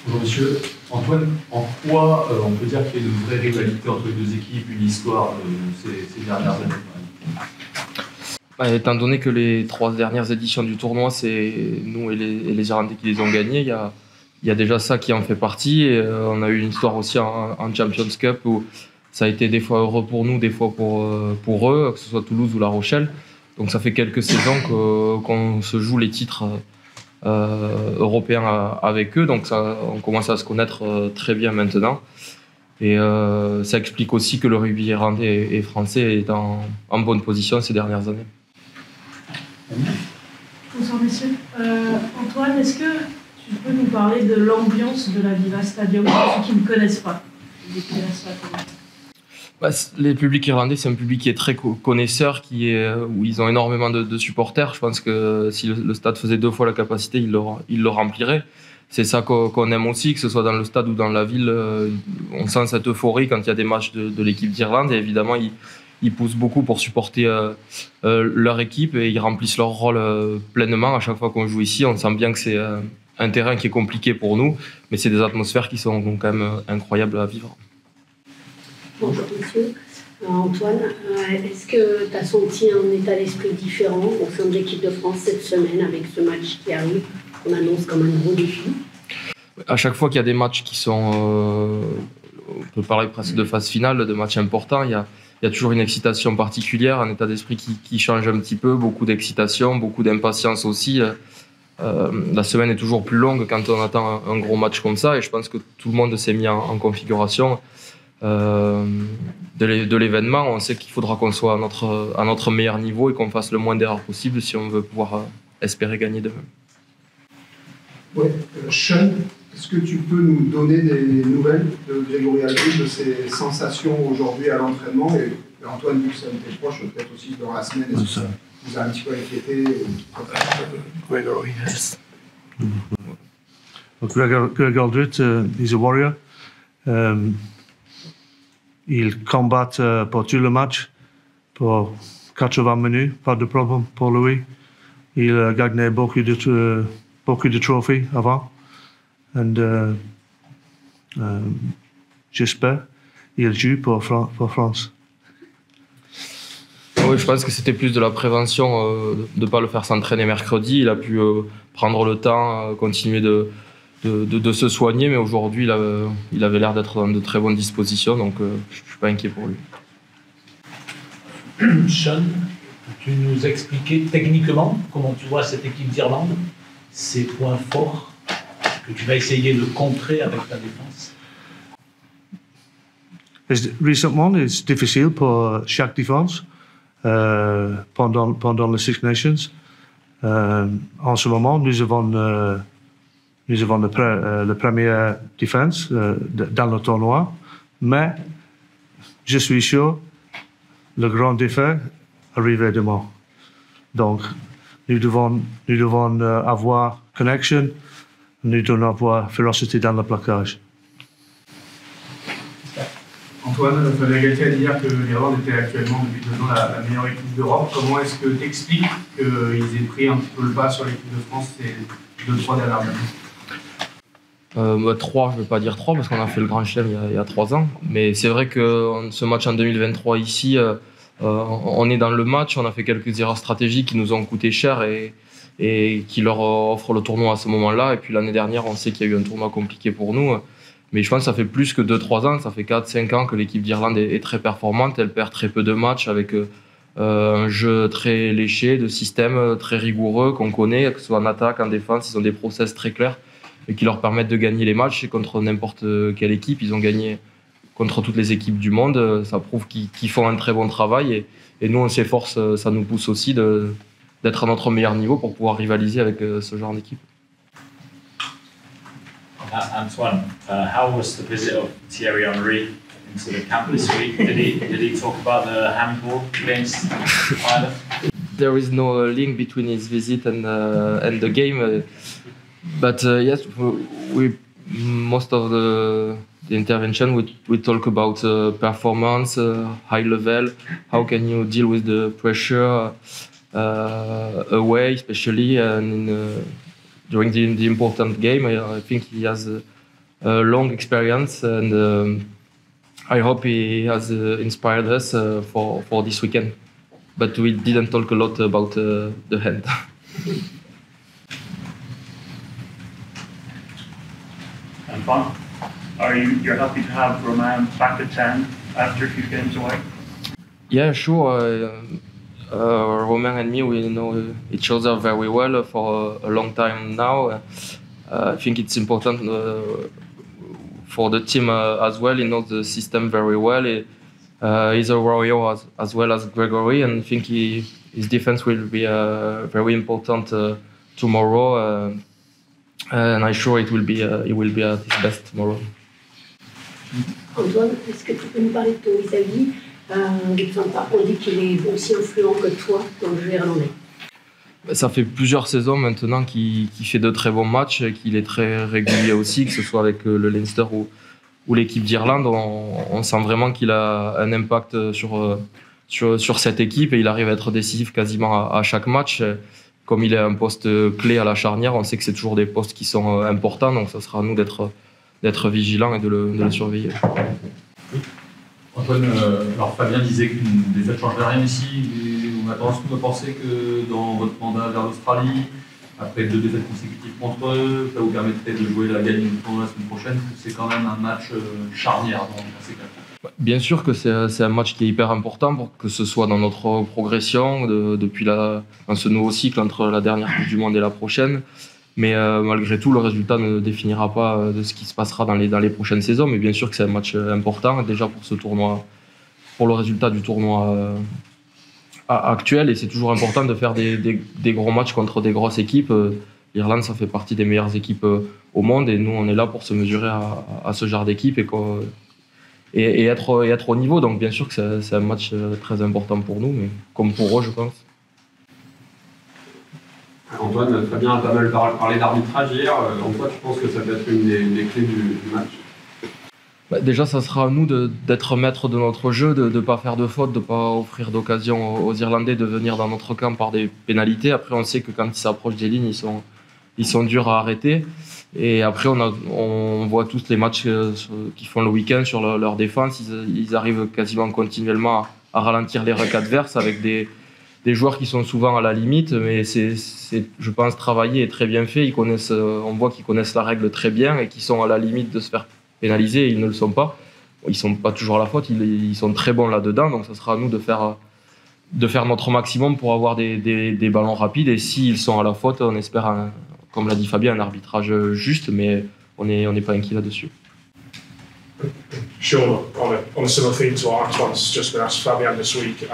Bonjour monsieur. Antoine, en quoi on peut dire qu'il y a une vraie rivalité entre les deux équipes, une histoire de ces dernières années? Étant donné que les 3 dernières éditions du tournoi, c'est nous et les Irlandais qui les ont gagnées, il y a déjà ça qui en fait partie. Et, on a eu une histoire aussi en Champions Cup où ça a été des fois heureux pour nous, des fois pour eux, que ce soit Toulouse ou La Rochelle. Donc ça fait quelques saisons qu'on se joue les titres européens avec eux. Donc on commence à se connaître très bien maintenant. Et ça explique aussi que le rugby irlandais et français est en bonne position ces dernières années. Bonsoir messieurs. Antoine, est-ce que tu peux nous parler de l'ambiance de la Viva Stadium pour ceux qui ne connaissent pas? Les publics irlandais, c'est un public qui est très connaisseur, où ils ont énormément de supporters. Je pense que si le stade faisait 2 fois la capacité, il le remplirait. C'est ça qu'on aime aussi, que ce soit dans le stade ou dans la ville. On sent cette euphorie quand il y a des matchs de l'équipe d'Irlande. Et évidemment, ils poussent beaucoup pour supporter leur équipe et ils remplissent leur rôle pleinement. À chaque fois qu'on joue ici, on sent bien que c'est un terrain qui est compliqué pour nous, mais c'est des atmosphères qui sont quand même incroyables à vivre. Bonjour monsieur. Antoine, est-ce que tu as senti un état d'esprit différent au sein de l'équipe de France cette semaine avec ce match qui arrive, qu'on annonce comme un gros défi? À chaque fois qu'il y a des matchs qui sont, on peut parler presque de phase finale, de matchs importants, il y a toujours une excitation particulière, un état d'esprit qui change un petit peu, beaucoup d'excitation, beaucoup d'impatience aussi. La semaine est toujours plus longue quand on attend un gros match comme ça et je pense que tout le monde s'est mis en configuration de l'événement. On sait qu'il faudra qu'on soit à notre meilleur niveau et qu'on fasse le moins d'erreurs possible si on veut pouvoir espérer gagner demain. Ouais, Sean, est-ce que tu peux nous donner des nouvelles de Grégory Albu, de ses sensations aujourd'hui à l'entraînement? Et Antoine, vu que ça me fait proche, peut-être aussi dans la semaine, est-ce que ça vous a un petit peu inquiété? Gregory, yes. Greg Aldrit, he's a warrior. Il combat pour tout le match, pour 80 minutes, pas de problème pour lui. Il a gagné beaucoup de trophées avant. Et j'espère qu'il joue pour France. Oui, je pense que c'était plus de la prévention de ne pas le faire s'entraîner mercredi. Il a pu prendre le temps, continuer de se soigner, mais aujourd'hui, il avait l'air d'être dans de très bonnes dispositions, donc je ne suis pas inquiet pour lui. Sean, peux-tu nous expliquer techniquement comment tu vois cette équipe d'Irlande, ses points forts que tu vas essayer de contrer avec ta défense? Récemment, c'est difficile pour chaque défense pendant les Six Nations. En ce moment, nous avons la première défense dans le tournoi, mais je suis sûr le grand défi arrive demain. Donc, nous devons avoir connexion, nous devons avoir férocité dans le plaquage. Antoine, Fabien Galtier a dit hier que l'Irlande était actuellement depuis 2 ans la meilleure équipe d'Europe. Comment est-ce que tu expliques qu'ils aient pris un petit peu le pas sur l'équipe de France ces 2-3 dernières années? 3, je ne vais pas dire 3 parce qu'on a fait le Grand Chelem il y a 3 ans. Mais c'est vrai que ce match en 2023 ici, on est dans le match, on a fait quelques erreurs stratégiques qui nous ont coûté cher et qui leur offrent le tournoi à ce moment-là. Et puis l'année dernière, on sait qu'il y a eu un tournoi compliqué pour nous. Mais je pense que ça fait plus que 2-3 ans, ça fait 4-5 ans que l'équipe d'Irlande est très performante. Elle perd très peu de matchs avec un jeu très léché, de système très rigoureux qu'on connaît, que ce soit en attaque, en défense. Ils ont des process très clairs et qui leur permettent de gagner les matchs. Et contre n'importe quelle équipe, ils ont gagné contre toutes les équipes du monde. Ça prouve qu'ils font un très bon travail. Et nous, on s'efforce, ça nous pousse aussi d'être à notre meilleur niveau pour pouvoir rivaliser avec ce genre d'équipe. Antoine, how was the visit of Thierry Henry into the camp this week? Did he talk about the handball against Ireland? There is no link between his visit and the game, but yes, most of the intervention we talk about performance, high level. How can you deal with the pressure away, especially and during the important game? I think he has long experience, and I hope he has inspired us for this weekend. But we didn't talk a lot about the hand. And fun. You're happy to have Romain back at 10 after a few games away? Yeah, sure. Romain and me, we know each other very well for a long time now. I think it's important for the team as well. He knows the system very well. He's a warrior as well as Gregory, and I think his defense will be very important tomorrow. And I'm sure he will be at his best tomorrow. Antoine, est-ce que tu peux nous parler de ton vis-à-vis? On dit qu'il est aussi influent que toi dans le jeu irlandais. Ça fait plusieurs saisons maintenant qu'il fait de très bons matchs, qu'il est très régulier aussi, que ce soit avec le Leinster ou l'équipe d'Irlande. On sent vraiment qu'il a un impact sur cette équipe et il arrive à être décisif quasiment à chaque match. Comme il est un poste clé à la charnière, on sait que c'est toujours des postes qui sont importants, donc ça sera à nous d'être vigilants et de le surveiller. Antoine, alors Fabien disait qu'une défaite ne changerait rien ici. On a tendance à penser que dans votre mandat vers l'Australie, après 2 défaites consécutives contre eux, ça vous permettrait de jouer la gagne du tournoi la semaine prochaine. C'est quand même un match charnière dans ces cas. Bien sûr que c'est un match qui est hyper important pour que ce soit dans notre progression depuis dans ce nouveau cycle entre la dernière Coupe du Monde et la prochaine. Mais malgré tout, le résultat ne définira pas de ce qui se passera dans les prochaines saisons. Mais bien sûr que c'est un match important déjà pour ce tournoi, pour le résultat du tournoi actuel. Et c'est toujours important de faire des gros matchs contre des grosses équipes. L'Irlande, ça fait partie des meilleures équipes au monde. Et nous, on est là pour se mesurer à ce genre d'équipe et être au niveau. Donc bien sûr que c'est un match très important pour nous, mais comme pour eux, je pense. Antoine, Fabien a pas mal parlé d'arbitrage hier. En quoi tu penses que ça peut être une des clés du match? Déjà, ça sera à nous d'être maître de notre jeu, de ne pas faire de fautes, de ne pas offrir d'occasion aux Irlandais de venir dans notre camp par des pénalités. Après, on sait que quand ils s'approchent des lignes, ils sont durs à arrêter. Et après, on voit tous les matchs qu'ils font le week-end sur leur défense. Ils arrivent quasiment continuellement à ralentir les rucks adverses avec des joueurs qui sont souvent à la limite, mais c'est, je pense, travaillé et très bien fait. On voit qu'ils connaissent la règle très bien et qu'ils sont à la limite de se faire pénaliser et ils ne le sont pas. Ils ne sont pas toujours à la faute, ils sont très bons là-dedans, donc ça sera à nous de faire notre maximum pour avoir des ballons rapides. Et s'ils sont à la faute, on espère, comme l'a dit Fabien, un arbitrage juste, mais on n'est pas inquiet là-dessus. Sure, on a similar theme to what Antoine's just been asked, Fabian this week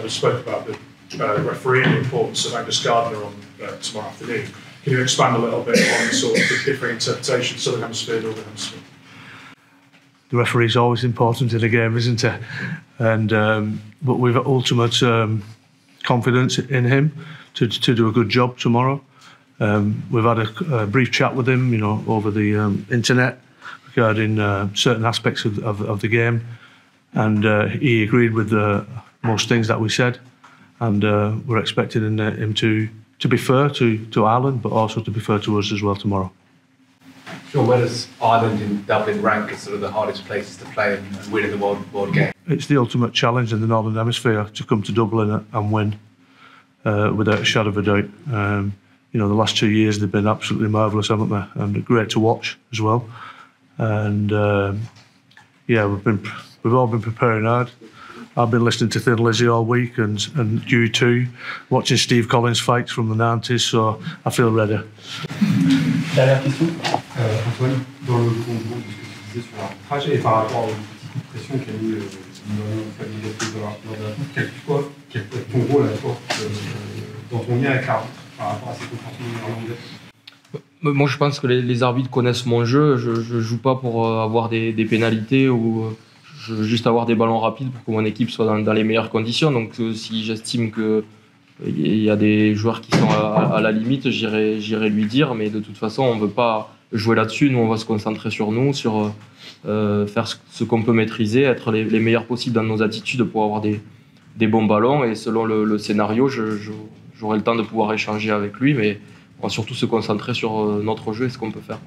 spoke about the refereeing and the importance of Angus Gardner on tomorrow afternoon. Can you expand a little bit on sort of the different interpretation, Southern Hemisphere, Northern Hemisphere? The referee is always important in a game, isn't it? And but we've ultimate confidence in him to do a good job tomorrow. We've had a brief chat with him, over the internet regarding certain aspects of the game, and he agreed with most things that we said, and we're expecting him to be fair to Ireland, but also to be fair to us as well tomorrow. Sure, where does Ireland in Dublin rank as sort of the hardest places to play and win in the world game? It's the ultimate challenge in the Northern Hemisphere to come to Dublin and win without a shadow of a doubt. The last 2 years they've been absolutely marvellous, haven't they? And great to watch as well. And we've all been preparing hard. I've been listening to Thin Lizzy all week, and you too, watching Steve Collins fights from the 90s, so I feel ready. Dernière question. Antoine, dans le concours de ce que tu disais sur l'arbitrage et par rapport aux petits coups de pression qu'a mis Fabien Gattuso lors de la coupe, quel peut être ton rôle à toi dans ton lien avec l'arbitre par rapport à ces comportements irlandais? Moi, je pense que les arbitres connaissent mon jeu. Je ne joue pas pour avoir des pénalités ou je veux juste avoir des ballons rapides pour que mon équipe soit dans les meilleures conditions. Donc, si j'estime qu'il y a des joueurs qui sont à la limite, j'irai lui dire. Mais de toute façon, on ne veut pas jouer là-dessus. Nous, on va se concentrer sur nous, sur faire ce qu'on peut maîtriser, être les meilleurs possibles dans nos attitudes pour avoir des bons ballons. Et selon le scénario, j'aurai le temps de pouvoir échanger avec lui. Mais on va surtout se concentrer sur notre jeu et ce qu'on peut faire.